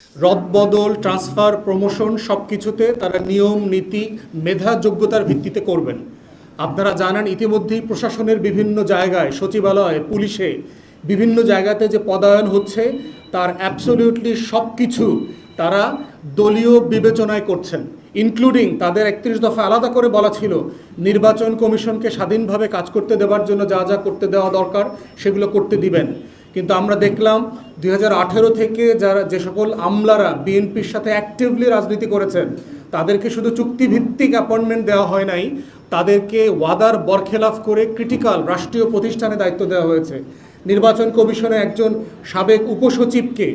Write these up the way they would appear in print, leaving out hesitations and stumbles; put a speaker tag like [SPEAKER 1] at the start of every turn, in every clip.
[SPEAKER 1] রদবদল, transfer, promotion সব কিছুতে তারা নিয়ম নীতি মেধা যোগ্যতার ভিত্তিতে করবেন। আপনারা জানেন ইতিমধ্যেই প্রশাসনের বিভিন্ন জায়গায়, সচিবালয়ে, পুলিশে বিভিন্ন জায়গাতে যে পদায়ন হচ্ছে তার অ্যাবসলিউটলি সব কিছু তারা দলীয় বিবেচনায় করছেন, ইনক্লুডিং তাদের ৩১ দফা আলাদা করে বলা ছিল নির্বাচন কমিশনকে স্বাধীনভাবে কাজ করতে দেওয়ার জন্য যা যা করতে দেওয়া দরকার সেগুলো করতে দিবেন। কিন্তু আমরা দেখলাম ২০১৮ থেকে যে সকল আমলারা বিএনপির সাথে অ্যাক্টিভলি রাজনীতি করেছেন তাদেরকে শুধু চুক্তিভিত্তিক অ্যাপয়েন্টমেন্ট দেওয়া হয় নাই, তাদেরকে ওয়াদার বরখেলাফ করে ক্রিটিক্যাল রাষ্ট্রীয় প্রতিষ্ঠানে দায়িত্ব দেওয়া হয়েছে। নির্বাচন কমিশনে একজন সাবেক উপসচিবকে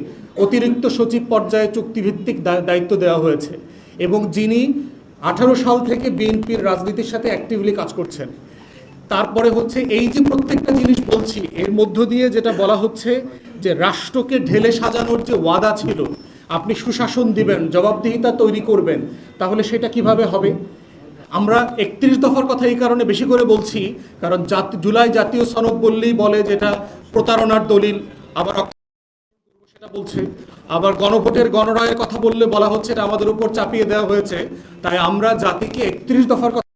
[SPEAKER 1] অতিরিক্ত সচিব পর্যায়ে চুক্তিভিত্তিক দায়িত্ব দেওয়া হয়েছে এবং যিনি 18 সাল থেকে বিএনপির রাজনীতির সাথে অ্যাক্টিভলি কাজ করছেন। তারপরে হচ্ছে এই যে প্রত্যেকটা জিনিস বলছি এর মধ্য দিয়ে যেটা বলা হচ্ছে যে রাষ্ট্রকে ঢেলে সাজানোর যে ওয়াদা ছিল, আপনি সুশাসন দিবেন, জবাবদিহিতা তৈরি করবেন, তাহলে সেটা কিভাবে হবে? আমরা ৩১ দফার কথা এই কারণে বেশি করে বলছি কারণ জুলাই জাতীয় সনদ বললেই বলে যেটা প্রতারণার দলিল, আবার সেটা বলছে, আবার গণভোটের গণরায়ের কথা বললে বলা হচ্ছে এটা আমাদের উপর চাপিয়ে দেওয়া হয়েছে। তাই আমরা জাতিকে ৩১ দফার কথা,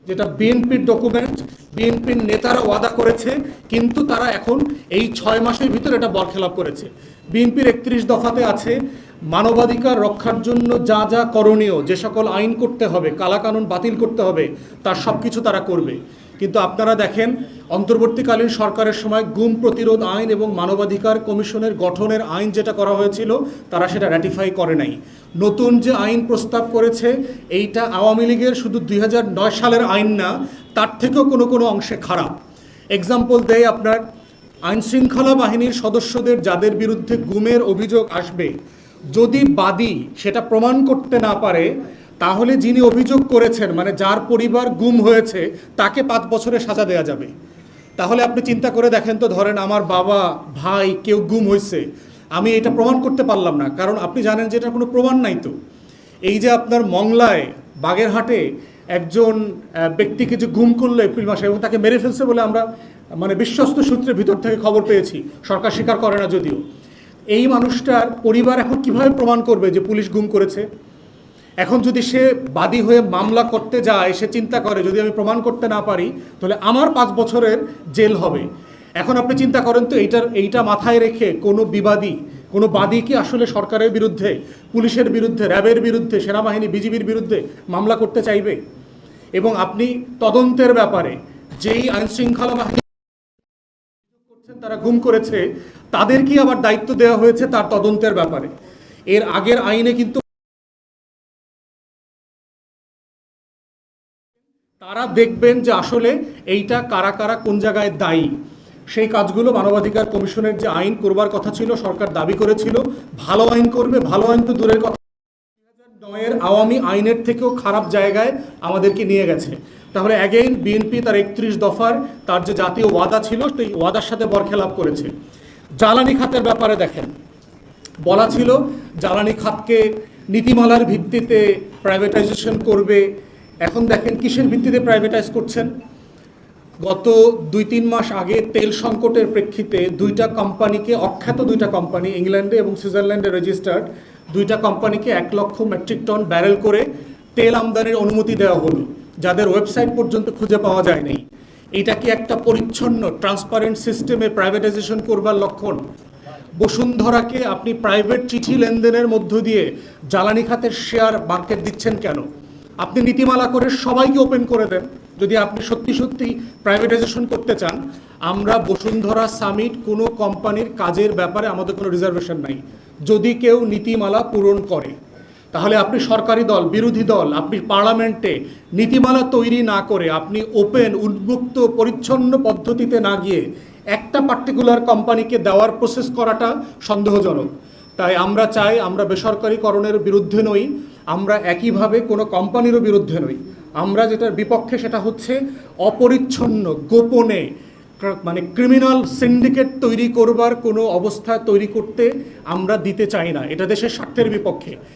[SPEAKER 1] যেটা বিএনপির ডকুমেন্ট, বিএনপির নেতারা ওয়াদা করেছে কিন্তু তারা এখন এই ৬ মাসের ভিতরে এটা বরখেলাপ করেছে। বিএনপির ৩১ দফাতে আছে মানবাধিকার রক্ষার জন্য যা যা করণীয়, যে সকল আইন করতে হবে, কালাকানুন বাতিল করতে হবে, তার সব কিছু তারা করবে। কিন্তু আপনারা দেখেন অন্তর্বর্তীকালীন সরকারের সময় গুম প্রতিরোধ আইন এবং মানবাধিকার কমিশনের গঠনের আইন যেটা করা হয়েছিল তারা সেটা র্যাটিফাই করে নাই। নতুন যে আইন প্রস্তাব করেছে এইটা আওয়ামী লীগের শুধু ২০০৯ সালের আইন না, তার থেকেও কোনো কোনো অংশে খারাপ। এক্সাম্পল দেয় আপনার আইনশৃঙ্খলা বাহিনীর সদস্যদের যাদের বিরুদ্ধে গুমের অভিযোগ আসবে, যদি বাদী সেটা প্রমাণ করতে না পারে তাহলে যিনি অভিযোগ করেছেন মানে যার পরিবার গুম হয়েছে তাকে ৫ বছরের সাজা দেওয়া যাবে। তাহলে আপনি চিন্তা করে দেখেন তো, ধরেন আমার বাবা ভাই কেউ গুম হয়েছে, আমি এটা প্রমাণ করতে পারলাম না, কারণ আপনি জানেন যে এটার কোনো প্রমাণ নাই। তো এই যে আপনার মংলায় বাগেরহাটে একজন ব্যক্তিকে যে গুম করলো এপ্রিল মাসে এবং তাকে মেরে ফেলছে বলে আমরা মানে বিশ্বস্ত সূত্রের ভিতর থেকে খবর পেয়েছি, সরকার স্বীকার করে না যদিও। এই মানুষটার পরিবার এখন কিভাবে প্রমাণ করবে যে পুলিশ গুম করেছে? এখন যদি সে বাদী হয়ে মামলা করতে যায়, সে চিন্তা করে যদি আমি প্রমাণ করতে না পারি তাহলে আমার ৫ বছরের জেল হবে। এখন আপনি চিন্তা করেন তো এইটা মাথায় রেখে কোনো বিবাদী, কোনো বাদী কি আসলে সরকারের বিরুদ্ধে, পুলিশের বিরুদ্ধে, র্যাবের বিরুদ্ধে, সেনাবাহিনী, বিজিবির বিরুদ্ধে মামলা করতে চাইবে? এবং আপনি তদন্তের ব্যাপারে যেই আইনশৃঙ্খলা বাহিনী করছেন তারা গুম করেছে তাদেরকে আবার দায়িত্ব দেওয়া হয়েছে তার তদন্তের ব্যাপারে। এর আগের আইনে কিন্তু তারা দেখবেন যে আসলে এইটা কারা কারা কোন জায়গায় দায়ী। সেই কাজগুলো মানবাধিকার কমিশনের যে আইন করবার কথা ছিল, সরকার দাবি করেছিল ভালো আইন করবে, ভালো আইন তো দূরের কথা, ২০০৯ আওয়ামী আইনের থেকেও খারাপ জায়গায় আমাদেরকে নিয়ে গেছে। তাহলে অ্যাগেইন বিএনপি তার ৩১ দফার তার যে জাতীয় ওয়াদা ছিল সেই ওয়াদার সাথে বরখেলাপ করেছে। জ্বালানি খাতের ব্যাপারে দেখেন, বলা ছিল জ্বালানি খাতকে নীতিমালার ভিত্তিতে প্রাইভেটাইজেশন করবে। এখন দেখেন কিসের ভিত্তিতে প্রাইভেটাইজ করছেন। গত ২-৩ মাস আগে তেল সংকটের প্রেক্ষিতে দুইটা কোম্পানিকে, অখ্যাত দুইটা কোম্পানি, ইংল্যান্ডে এবং সুইজারল্যান্ডে রেজিস্টার্ড দুইটা কোম্পানিকে ১ লক্ষ মেট্রিক টন ব্যারেল করে তেল আমদানির অনুমতি দেওয়া হলো, যাদের ওয়েবসাইট পর্যন্ত খুঁজে পাওয়া যায়নি। এটা কি একটা পরিচ্ছন্ন ট্রান্সপারেন্ট সিস্টেমে প্রাইভেটাইজেশন করবার লক্ষণ? বসুন্ধরাকে আপনি প্রাইভেট চিঠি লেনদেনের মধ্য দিয়ে জ্বালানি খাতের শেয়ার মার্কেট দিচ্ছেন কেন? আপনি নীতিমালা করে সবাইকে ওপেন করে দেন যদি আপনি সত্যি সত্যি প্রাইভেটাইজেশন করতে চান। আমরা বসুন্ধরা সামিট কোনো কোম্পানির কাজের ব্যাপারে আমাদের কোনো রিজার্ভেশন নাই। যদি কেউ নীতিমালা পূরণ করে তাহলে আপনি সরকারি দল, বিরোধী দল, আপনি পার্লামেন্টে নীতিমালা তৈরি না করে আপনি ওপেন, উন্মুক্ত, পরিচ্ছন্ন পদ্ধতিতে না গিয়ে একটা পার্টিকুলার কোম্পানিকে দেওয়ার প্রসেস করাটা সন্দেহজনক। তাই আমরা চাই, আমরা বেসরকারিকরণের বিরুদ্ধে নই, আমরা একইভাবে কোনো কোম্পানিরও বিরুদ্ধে নই। আমরা যেটার বিপক্ষে সেটা হচ্ছে অপরিচ্ছন্ন, গোপনে মানে ক্রিমিনাল সিন্ডিকেট তৈরি করবার কোনো অবস্থা তৈরি করতে আমরা দিতে চাই না। এটা দেশের স্বার্থের বিপক্ষে।